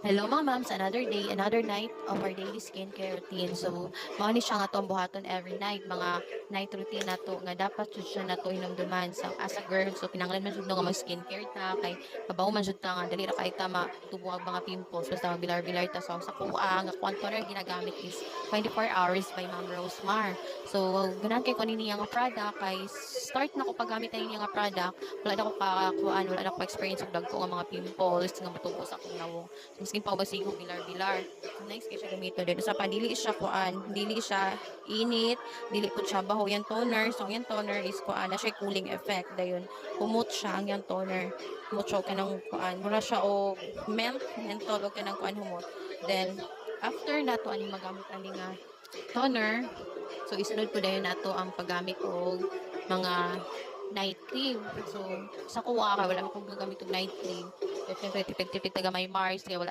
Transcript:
Hello mga ma'ams, another day, another night of our daily skincare routine. So, mao ni siya nga itong buhaton every night, mga night routine na to, nga dapat jud siya na to hinumduman. So, as a girl, so kinahanglan man jud no nga mag-skincare ta, kay kabaw man jud ta nga, dali ra kay ta matubo ang mga pimples, basta bilar-bilar ta. So, sa kuha, nga kuwan toner ginagamit is 24 hours by Ma'am Rosemar. So, ganahan kay ko nini nga product, kay start na ko paggamit na nini nga product, wala na ko kuan, wala na ko experience og dagko nga mga pimples, nga matubo sa akong nawong. Miskin pa basigo bilar-bilar. So next kay siya gamito din. Sa dili siya kuan, dili siya init, dili pud siya baho yan toner. So yan toner is kuan na siya cooling effect dayon. Kumot siya ang yan toner. Kumot siya kanang kuan, mura siya o menthol o kanang kuan humot. Then after nato ani magamit ani nga toner, so isunod po dayon nato ang paggamit og mga night cream. So, sa kuha ka, wala akong gagamit og night cream. Siyempre, tipid-tipid taga may Mars, kaya wala